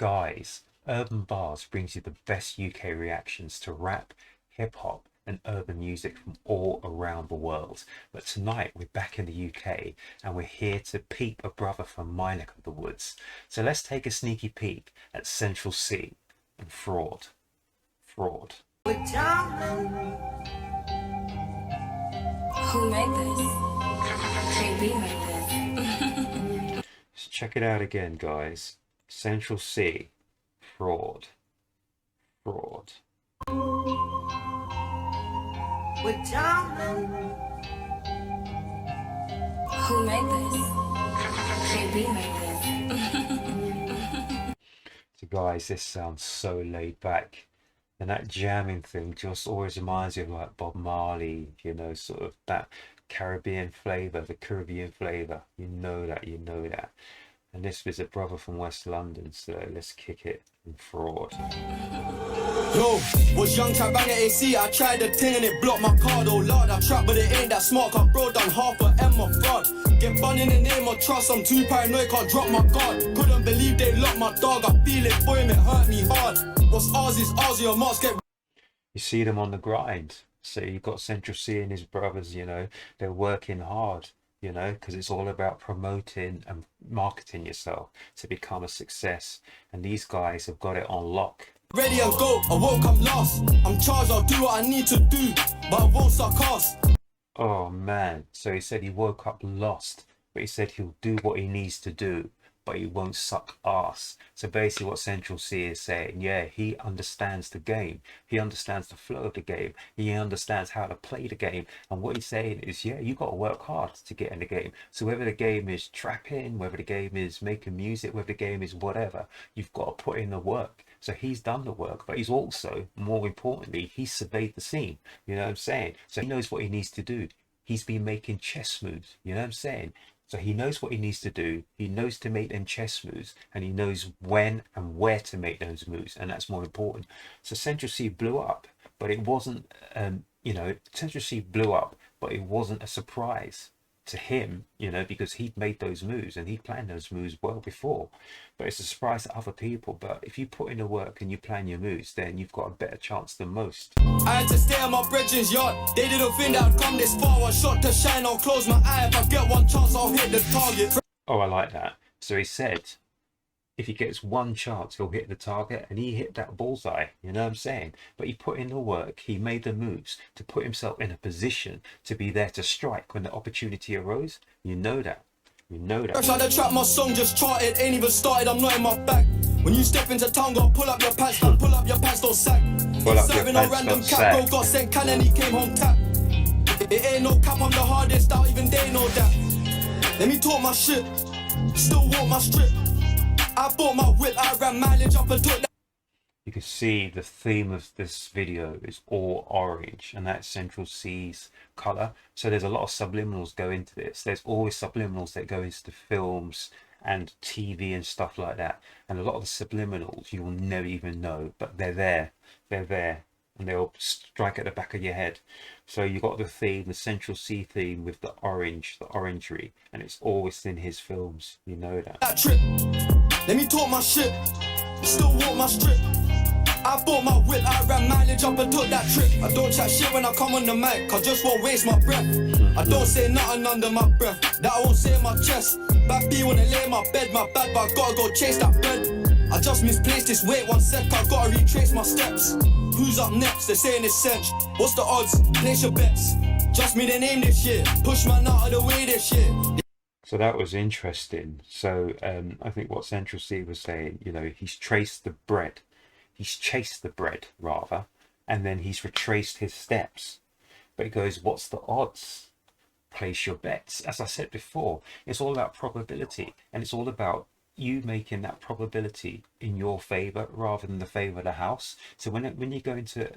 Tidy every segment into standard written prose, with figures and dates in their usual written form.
Guys, Urb'n Barz brings you the best UK reactions to rap, hip hop, and urban music from all around the world. But tonight we're back in the UK and we're here to peep a brother from my neck of the woods. So let's take a sneaky peek at Central Cee and Fraud. Fraud. Who made this? KB made this. Let's check it out again, guys. Central Cee, Fraud. Fraud. Who made this? KB made this. So guys, this sounds so laid back. And that jamming thing just always reminds you of like Bob Marley, you know, sort of that Caribbean flavour, the Caribbean flavour. You know that, you know that. And this was a brother from West London, so let's kick it in Fraud. Yo, was young try bang at AC, I tried the thing and it blocked my card. Oh lord, I trap but it ain't that smart, cause bro done half a M of fraud. Get bun in the name of trust, I'm too paranoid, can't drop my guard. Couldn't believe they locked my dog, I feel it for him, it hurt me hard. What's ours is ours, your marks get... You see them on the grind. So you've got Central Cee and his brothers, you know, they're working hard, you know, because it's all about promoting and marketing yourself to become a success. And these guys have got it on lock. Ready and go, I won't come last. I'm charged, I'll do what I need to do, but I won't suck ass. Oh man, so he said he woke up lost, but he said he'll do what he needs to do, but he won't suck ass. So basically what Central Cee is saying, yeah, he understands the game, he understands the flow of the game, he understands how to play the game, and what he's saying is, yeah, you got to work hard to get in the game. So whether the game is trapping, whether the game is making music, whether the game is whatever, you've got to put in the work. So he's done the work, but he's also, more importantly, he's surveyed the scene, you know what I'm saying? So he knows what he needs to do. He's been making chess moves, you know what I'm saying? So he knows what he needs to do, he knows to make them chess moves, and he knows when and where to make those moves, and that's more important. So Central Cee blew up, but it wasn't, you know, Central Cee blew up, but it wasn't a surprise to him, you know, because he'd made those moves and he'd planned those moves well before. But it's a surprise to other people. But if you put in the work and you plan your moves, then you've got a better chance than most. I had to stay at my brethren's yard. They didn't think that I'd come this far. One shot to shine, I'll close my eye. If I get one chance, I'll hit the target. Oh, I like that. So he said if he gets one chance, he'll hit the target, and he hit that bullseye, you know what I'm saying? But he put in the work, he made the moves to put himself in a position to be there to strike when the opportunity arose. You know that. You know that. I tried to trap my song, just charted, ain't even started, I'm not in my bag. When you step into town, go pull up your pants, don't pull up your pants, don't sack. Pull up your Serving pants, a random don't cap, sack. bro got sent can and he came home tap. It ain't no cap, I'm the hardest out, even they know that. Let me talk my shit, still walk my strip. I bought my whip, I ran mileage up and took that. You can see the theme of this video is all orange, and that's Central Cee's colour. So there's a lot of subliminals go into this. There's always subliminals that go into films and TV and stuff like that. And a lot of the subliminals you will never even know, but they're there. They're there. And they'll strike at the back of your head. So you got the theme, the Central Cee theme with the orange, the orangery, and it's always in his films. You know that. That trip. Let me talk my shit, still walk my strip. I bought my whip, I ran mileage up and took that trip. I don't chat shit when I come on the mic, I just won't waste my breath. I don't say nothing under my breath, that I won't say in my chest. Bad B wanna lay in my bed, my bad, but I gotta go chase that bread. I just misplaced this, wait 1 sec, I gotta retrace my steps. Who's up next? They're saying it's Cinch. What's the odds? Place your bets. Just me the name this year, push man out of the way this year. So that was interesting. So I think what Central Cee was saying, you know, he's traced the bread. He's chased the bread, rather, and then he's retraced his steps. But he goes, what's the odds? Place your bets. As I said before, it's all about probability, and it's all about you making that probability in your favor rather than the favor of the house. So when you go into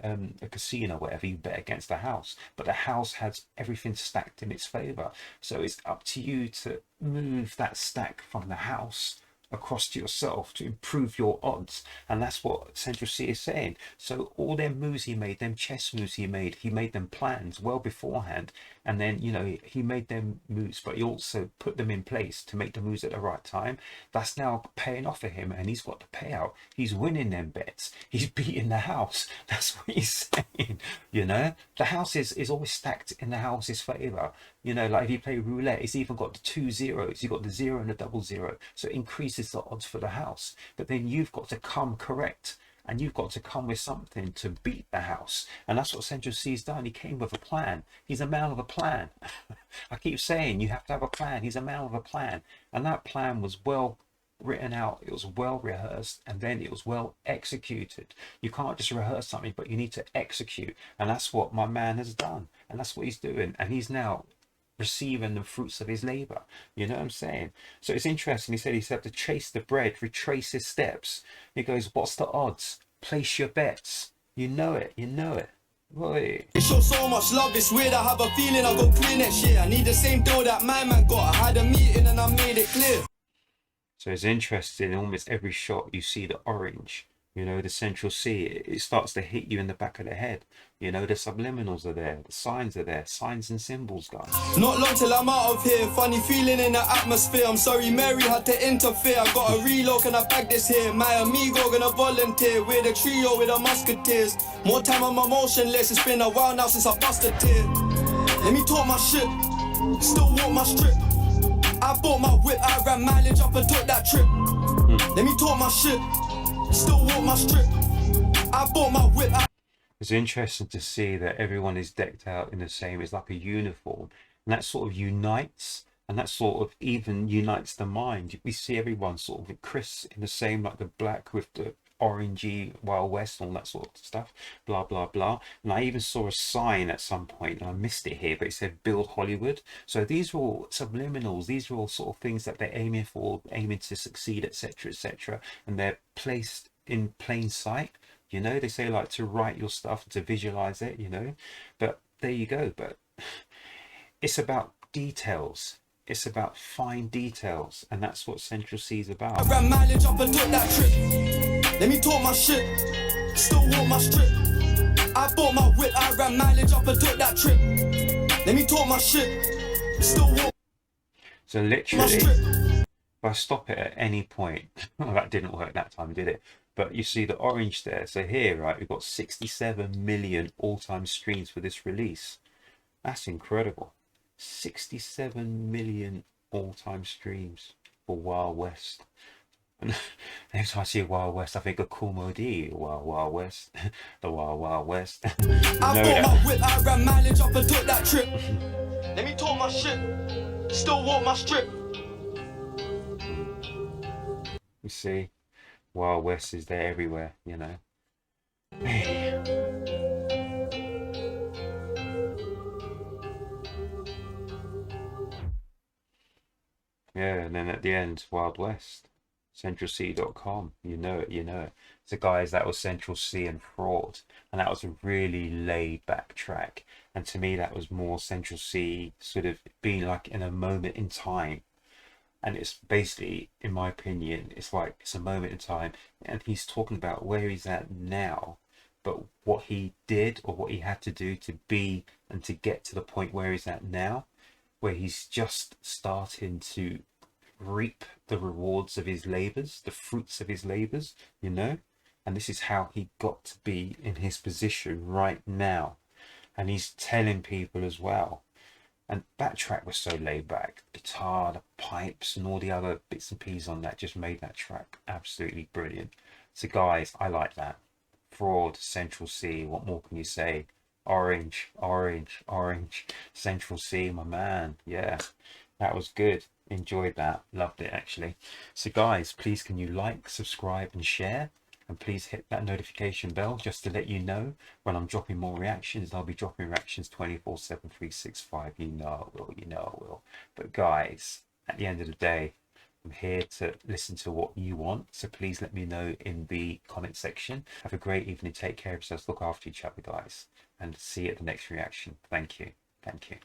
a casino, whatever, you bet against the house, but the house has everything stacked in its favor. So it's up to you to move that stack from the house across to yourself to improve your odds. And that's what Central Cee is saying. So all them moves he made, them chess moves he made them plans well beforehand. And then, you know, he made them moves, but he also put them in place to make the moves at the right time. That's now paying off for him, and he's got the payout. He's winning them bets. He's beating the house. That's what he's saying. You know, the house is always stacked in the house's favor. You know, like if you play roulette, it's even got the 2 zeros. You've got the 0 and the 00. So it increases the odds for the house. But then you've got to come correct. And you've got to come with something to beat the house. And that's what Central Cee's done. He came with a plan. He's a man of a plan. I keep saying you have to have a plan. He's a man of a plan. And that plan was well written out. It was well rehearsed. And then it was well executed. You can't just rehearse something, but you need to execute. And that's what my man has done. And that's what he's doing. And he's now receiving the fruits of his labor. You know what I'm saying? So it's interesting. He said he's had to chase the bread, retrace his steps. He goes, what's the odds? Place your bets. You know it. You know it. Boy. It shows so much love, it's weird. I have a feeling I'll go clear next year. I need the same deal that my man got. I had a meeting and I made it clear. So it's interesting. In almost every shot you see the orange. You know, the Central Cee, it starts to hit you in the back of the head. You know, the subliminals are there, the signs are there, signs and symbols, guys. Not long till I'm out of here. Funny feeling in the atmosphere. I'm sorry Mary had to interfere. I got a reload, can I bag this here? My amigo gonna volunteer. We're the trio with the musketeers. More time on my motionless. It's been a while now since I busted tear. Let me talk my shit. Still walk my strip. I bought my whip, I ran mileage up and took that trip. Let me talk my shit. Still walk my strip. I bought my whip. It's interesting to see that everyone is decked out in the same. It's like a uniform, and that sort of unites, and that sort of even unites the mind. We see everyone sort of Chris in the same, like the black with the orangey Wild West, all that sort of stuff, blah blah blah. And I even saw a sign at some point, and I missed it here, but it said "Build Hollywood." So these are all subliminals. These are all sort of things that they're aiming for, aiming to succeed, etc., etc., and they're placed in plain sight. You know, they say like to write your stuff, to visualize it, you know, but there you go. But it's about details. It's about fine details, and that's what Central Cee is about. I ran mileage up and took that trip. Let me talk my shit. Still walk my strip. I bought my whip. I ran mileage up and took that trip. Let me talk my shit. Still walk. So literally, if I stop it at any point, well, that didn't work that time, did it? But you see the orange there. So here, right, we've got 67 million all-time streams for this release. That's incredible. 67 million all-time streams for Wild West. And every time I see Wild West, I think of Cool Modi, Wild Wild West, the Wild Wild West. I bought my whip, I ran mileage up and took that trip. Let me talk my shit. Still walk my strip. You see, Wild West is there everywhere, you know. Hey. Yeah, and then at the end, Wild West, CentralCee.com. You know it, you know it. So guys, that was Central Cee and Fraud, and that was a really laid back track. And to me, that was more Central Cee sort of being like in a moment in time. And it's basically, in my opinion, it's like it's a moment in time, and he's talking about where he's at now, but what he did or what he had to do to be and to get to the point where he's at now, where he's just starting to reap the rewards of his labors, the fruits of his labors, you know. And this is how he got to be in his position right now. And he's telling people as well. And that track was so laid back. Guitar, the pipes, and all the other bits and pieces on that just made that track absolutely brilliant. So guys, I like that. Fraud, Central Cee, what more can you say? Orange, orange, orange. Central Cee, my man. Yeah, that was good. Enjoyed that. Loved it, actually. So guys, please can you like, subscribe, and share? And please hit that notification bell just to let you know when I'm dropping more reactions. I'll be dropping reactions 24/7, 365. You know I will, you know I will. But guys, at the end of the day, I'm here to listen to what you want. So please let me know in the comment section. Have a great evening. Take care of yourselves. Look after each other, guys. And see you at the next reaction. Thank you. Thank you.